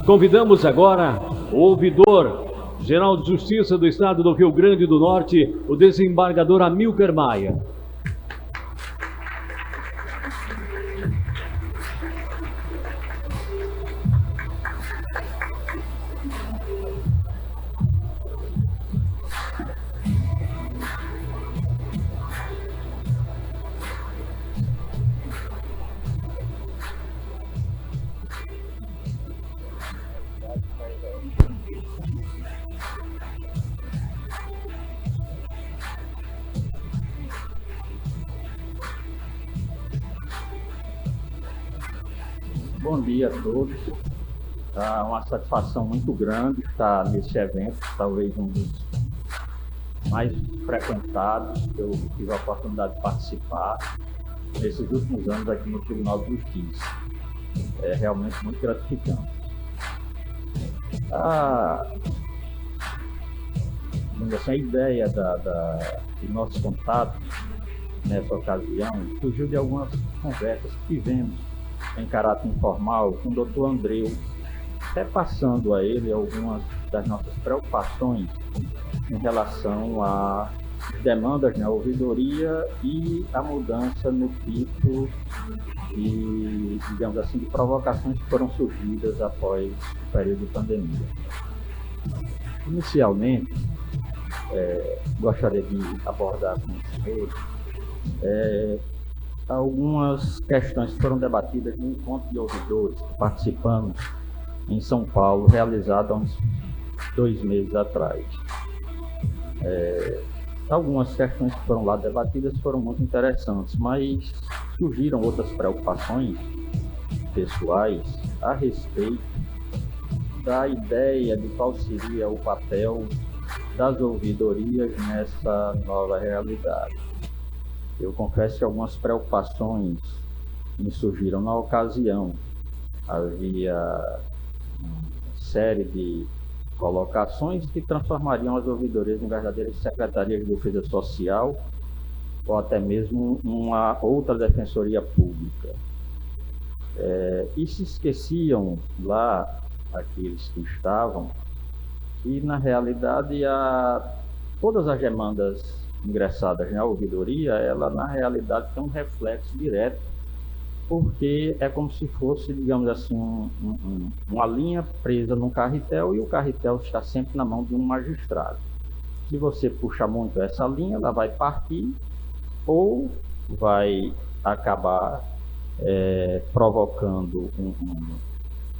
Convidamos agora o ouvidor-geral de Justiça do Estado do Rio Grande do Norte, o desembargador Amílcar Maia. Bom dia a todos. É uma satisfação muito grande estar nesse evento, talvez um dos mais frequentados que eu tive a oportunidade de participar nesses últimos anos aqui no Tribunal de Justiça. É realmente muito gratificante. A ideia do nosso contato nessa ocasião surgiu de algumas conversas que tivemos em caráter informal com o Dr. Andreu, repassando a ele algumas das nossas preocupações em relação às demandas na ouvidoria e a mudança no tipo de, digamos assim, de provocações que foram surgidas após o período de pandemia. Inicialmente, gostaria de abordar com vocês algumas questões que foram debatidas no encontro de ouvidores que participamos em São Paulo, realizado há uns 2 meses atrás. Algumas questões que foram lá debatidas foram muito interessantes, mas surgiram outras preocupações pessoais a respeito da ideia de qual seria o papel das ouvidorias nessa nova realidade. Eu confesso que algumas preocupações me surgiram na ocasião. Havia uma série de colocações que transformariam as ouvidorias em verdadeiras secretarias de defesa social ou até mesmo uma outra defensoria pública. E se esqueciam lá, aqueles que estavam, que na realidade todas as demandas ingressadas na ouvidoria, ela na realidade tem um reflexo direto, porque é como se fosse, digamos assim, uma linha presa num carretel e o carretel está sempre na mão de um magistrado. Se você puxa muito essa linha, ela vai partir ou vai acabar provocando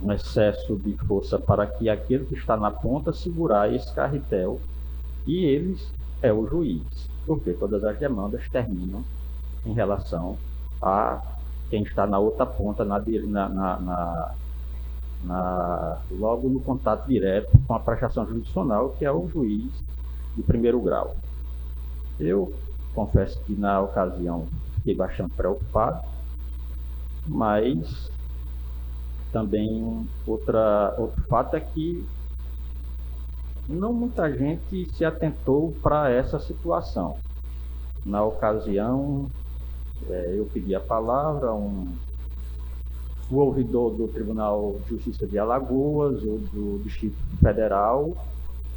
um excesso de força para que aquele que está na ponta segurar esse carretel, e eles é o juiz, porque todas as demandas terminam em relação a quem está na outra ponta, logo no contato direto com a prestação jurisdicional, que é o juiz de primeiro grau. Eu confesso que na ocasião fiquei bastante preocupado, mas também outro fato é que não muita gente se atentou para essa situação. Na ocasião, eu pedi a palavra, o ouvidor do Tribunal de Justiça de Alagoas, ou do Distrito Federal,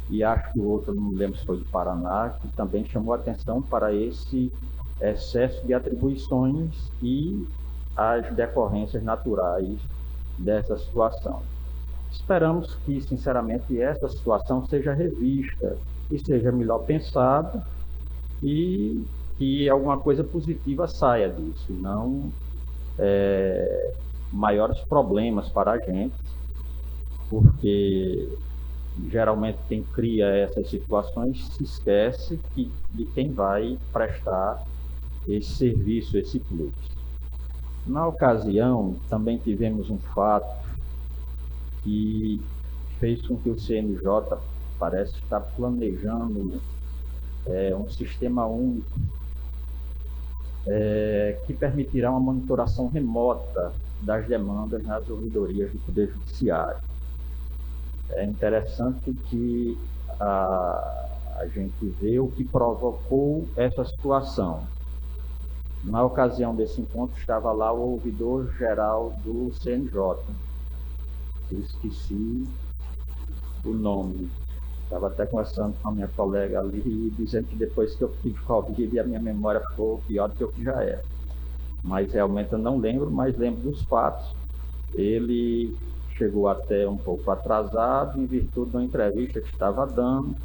e acho que o outro, não me lembro se foi do Paraná, que também chamou a atenção para esse excesso de atribuições e as decorrências naturais dessa situação. Esperamos que, sinceramente, essa situação seja revista e seja melhor pensada e que alguma coisa positiva saia disso, e não maiores problemas para a gente, porque geralmente quem cria essas situações se esquece de quem vai prestar esse serviço, esse plus. Na ocasião, também tivemos um fato que fez com que o CNJ parece estar planejando um sistema único que permitirá uma monitoração remota das demandas nas ouvidorias do Poder Judiciário. É interessante que a gente vê o que provocou essa situação. Na ocasião desse encontro estava lá o ouvidor-geral do CNJ, Eu esqueci o nome. Estava até conversando com a minha colega ali, dizendo que depois que eu tive Covid, a minha memória ficou pior do que o que já era. Mas realmente eu não lembro, mas lembro dos fatos. Ele chegou até um pouco atrasado, em virtude de uma entrevista que estava dando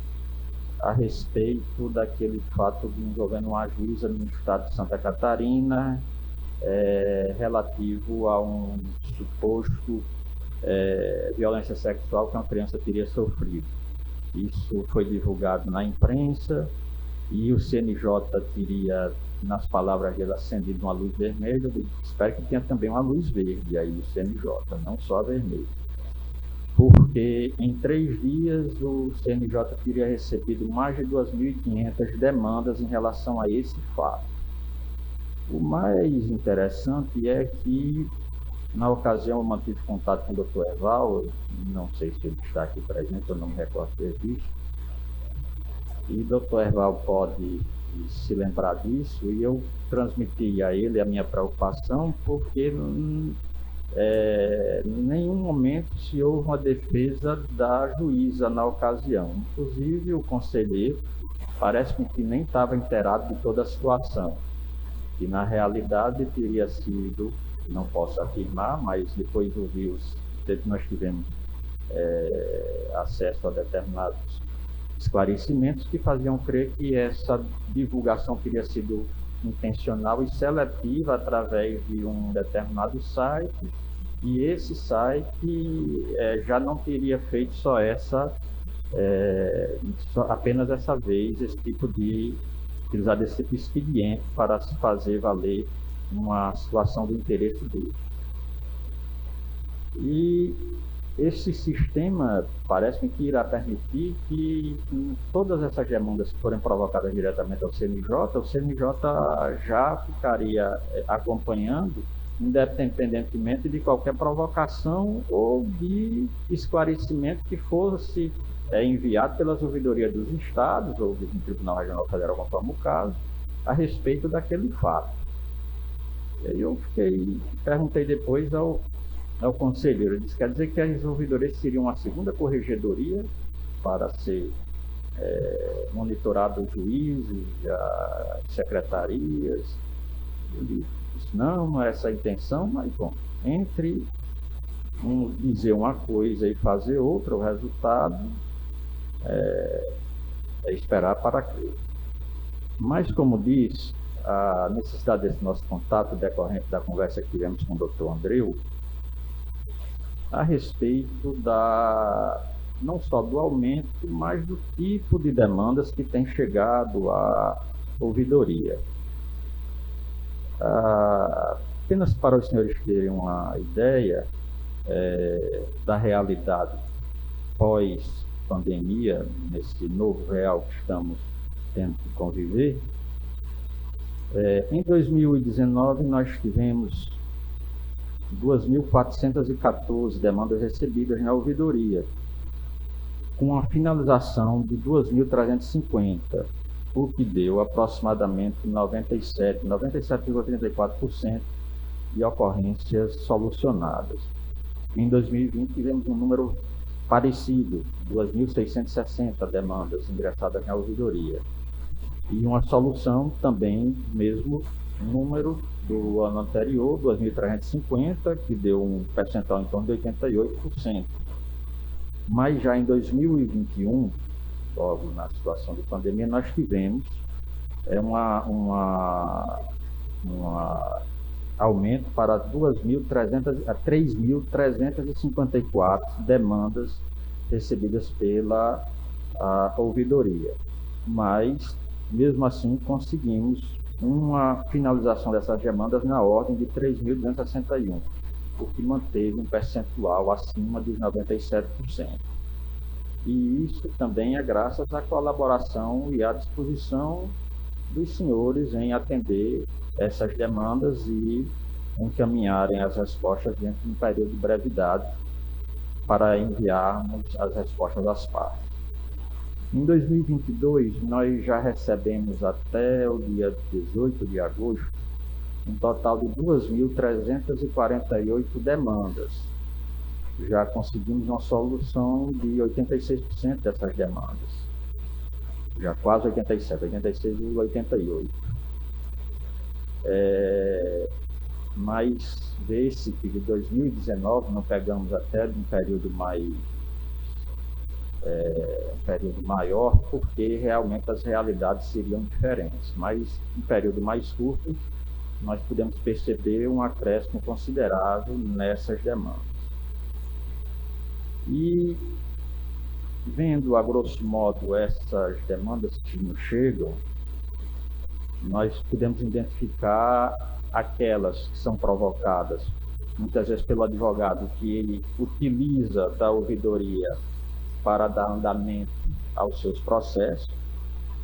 a respeito daquele fato envolvendo uma juíza no estado de Santa Catarina, relativo a um suposto violência sexual que uma criança teria sofrido. Isso foi divulgado na imprensa e o CNJ teria, nas palavras dele, acendido uma luz vermelha. Eu espero que tenha também uma luz verde aí no CNJ, não só a vermelha. Porque em 3 dias o CNJ teria recebido mais de 2.500 demandas em relação a esse fato. O mais interessante é que, na ocasião, eu mantive contato com o Dr. Erval, não sei se ele está aqui presente, eu não me recordo ter visto, e o Dr. Erval pode se lembrar disso, e eu transmiti a ele a minha preocupação, porque em nenhum momento se houve uma defesa da juíza na ocasião. Inclusive, o conselheiro parece-me que nem estava inteirado de toda a situação, e na realidade teria sido, não posso afirmar, mas depois nós tivemos acesso a determinados esclarecimentos que faziam crer que essa divulgação teria sido intencional e seletiva através de um determinado site, e esse site já não teria feito apenas essa vez esse tipo de utilizar esse tipo de expediente para se fazer valer uma situação do interesse dele. E esse sistema parece-me que irá permitir que todas essas demandas que forem provocadas diretamente ao CNJ, o CNJ já ficaria acompanhando, independentemente de qualquer provocação ou de esclarecimento que fosse enviado pelas ouvidorias dos estados ou do Tribunal Regional Federal, conforme o caso, a respeito daquele fato. E aí eu perguntei depois ao conselheiro, ele disse: quer dizer que as ouvidorias seriam uma segunda corregedoria para ser monitorado os juízes, as secretarias? Ele disse: não é essa a intenção, mas bom, entre dizer uma coisa e fazer outra, o resultado é esperar para crer. Mas, como diz, a necessidade desse nosso contato decorrente da conversa que tivemos com o Dr. Andreu a respeito não só do aumento, mas do tipo de demandas que tem chegado à ouvidoria. Apenas para os senhores terem uma ideia da realidade pós-pandemia, nesse novo real que estamos tendo que conviver, em 2019 nós tivemos 2.414 demandas recebidas na ouvidoria, com a finalização de 2.350, o que deu aproximadamente 97,34% de ocorrências solucionadas. Em 2020 tivemos um número parecido, 2.660 demandas ingressadas na ouvidoria, e uma solução também, mesmo número do ano anterior, 2.350, que deu um percentual em torno de 88%. Mas já em 2021, logo na situação de pandemia, nós tivemos um aumento para 3.354 demandas recebidas pela ouvidoria. Mas, mesmo assim, conseguimos uma finalização dessas demandas na ordem de 3.261, o que manteve um percentual acima dos 97%. E isso também é graças à colaboração e à disposição dos senhores em atender essas demandas e encaminharem as respostas dentro de um período de brevidade para enviarmos as respostas das partes. Em 2022, nós já recebemos até o dia 18 de agosto um total de 2.348 demandas, já conseguimos uma solução de 86% dessas demandas. Já quase 87, 86,88. Mas vê-se que de 2019 não pegamos até de um período maior, porque realmente as realidades seriam diferentes. Mas em período mais curto, nós podemos perceber um acréscimo considerável nessas demandas. E vendo a grosso modo essas demandas que nos chegam, nós podemos identificar aquelas que são provocadas muitas vezes pelo advogado, que ele utiliza da ouvidoria para dar andamento aos seus processos.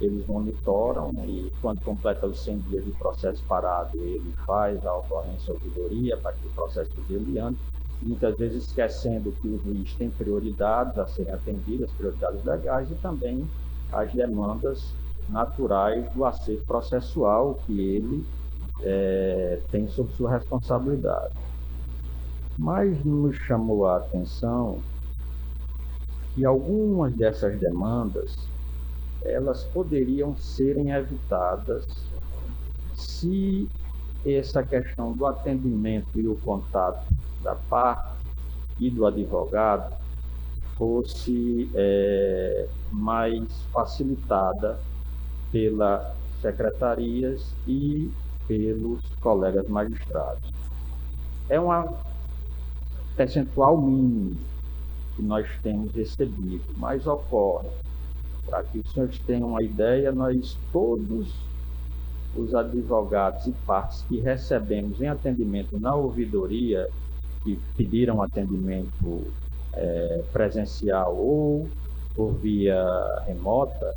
Eles monitoram e, quando completa os 100 dias de processo parado, ele faz a ocorrência ouvidoria para que o processo dele ande, muitas vezes esquecendo que o juiz tem prioridades a serem atendidas, prioridades legais, e também as demandas naturais do acerto processual que ele tem sob sua responsabilidade. Mas nos chamou a atenção que algumas dessas demandas elas poderiam serem evitadas se essa questão do atendimento e o contato da parte e do advogado fosse mais facilitada pelas secretarias e pelos colegas magistrados. É um percentual mínimo que nós temos recebido, mas ocorre. Para que os senhores tenham uma ideia, nós todos os advogados e partes que recebemos em atendimento na ouvidoria, que pediram atendimento presencial ou por via remota,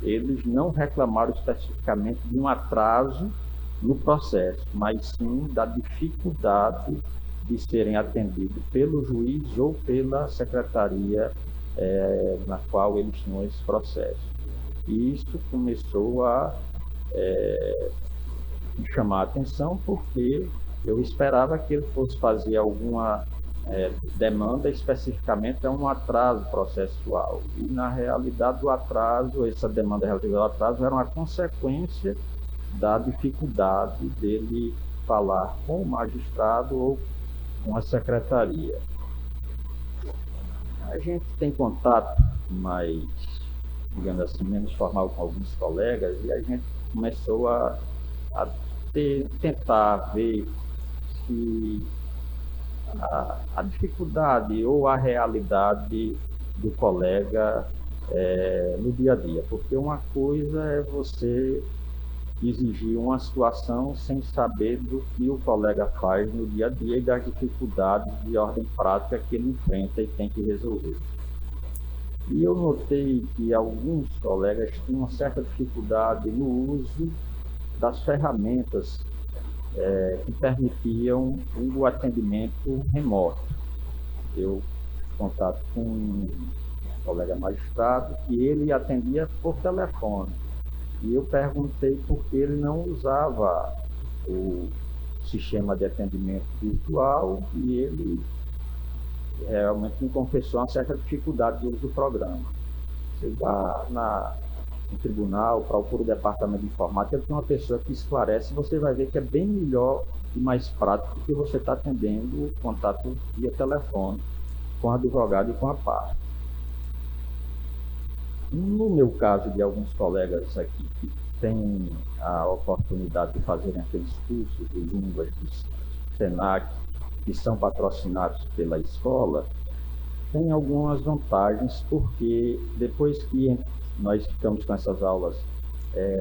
eles não reclamaram especificamente de um atraso no processo, mas sim da dificuldade de serem atendidos pelo juiz ou pela secretaria na qual eles tinham esse processo. E isso começou a me chamar a atenção, porque eu esperava que ele fosse fazer alguma demanda especificamente a um atraso processual. E, na realidade, o atraso, essa demanda relativa ao atraso, era uma consequência da dificuldade dele falar com o magistrado ou com a secretaria. A gente tem contato mais, digamos assim, menos formal com alguns colegas, e a gente começou a tentar ver se a dificuldade ou a realidade do colega no dia a dia. Porque uma coisa é você exigir uma situação sem saber do que o colega faz no dia a dia e das dificuldades de ordem prática que ele enfrenta e tem que resolver. E eu notei que alguns colegas tinham uma certa dificuldade no uso das ferramentas que permitiam o atendimento remoto. Eu contato com um colega magistrado que ele atendia por telefone. E eu perguntei por que ele não usava o sistema de atendimento virtual, e ele realmente me confessou uma certa dificuldade de uso do programa. Você vai no tribunal, procura o departamento de informática, tem uma pessoa que esclarece, você vai ver que é bem melhor e mais prático do que você está atendendo o contato via telefone com o advogado e com a parte. No meu caso, de alguns colegas aqui que têm a oportunidade de fazerem aqueles cursos de línguas do SENAC, que são patrocinados pela escola, tem algumas vantagens, porque depois que nós ficamos com essas aulas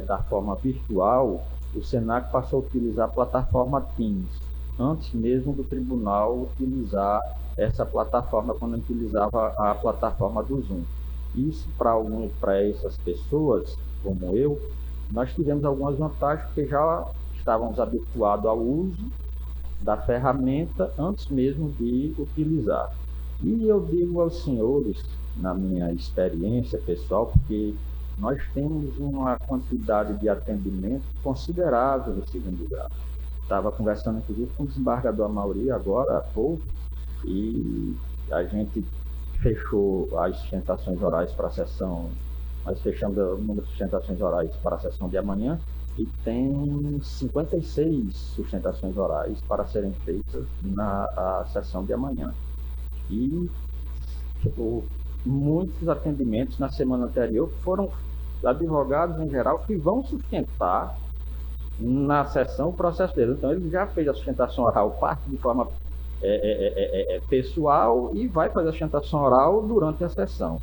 da forma virtual, o SENAC passou a utilizar a plataforma Teams, antes mesmo do tribunal utilizar essa plataforma, quando utilizava a plataforma do Zoom. Isso, para essas pessoas, como eu, nós tivemos algumas vantagens, porque já estávamos habituados ao uso da ferramenta antes mesmo de utilizar. E eu digo aos senhores, na minha experiência pessoal, porque nós temos uma quantidade de atendimento considerável no segundo grau. Estava conversando, inclusive, com o desembargador Amaury agora há pouco, e A gente fechou as sustentações orais para a sessão, nós fechamos o número de sustentações orais para a sessão de amanhã e tem 56 sustentações orais para serem feitas na sessão de amanhã. E muitos atendimentos na semana anterior foram advogados em geral que vão sustentar na sessão o processo deles. Então ele já fez a sustentação oral parte de forma pessoal e vai fazer a sustentação oral durante a sessão.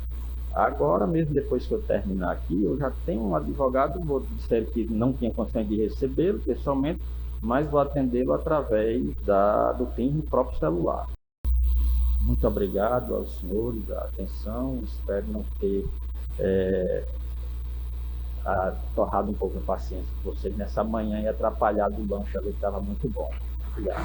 Agora, mesmo depois que eu terminar aqui, eu já tenho um advogado, vou dizer que não tinha condições de recebê-lo pessoalmente, mas vou atendê-lo através do PIN no próprio celular. Muito obrigado aos senhores, a atenção, espero não ter torrado um pouco a paciência de vocês nessa manhã e atrapalhado o lanche ali que estava muito bom. Obrigado.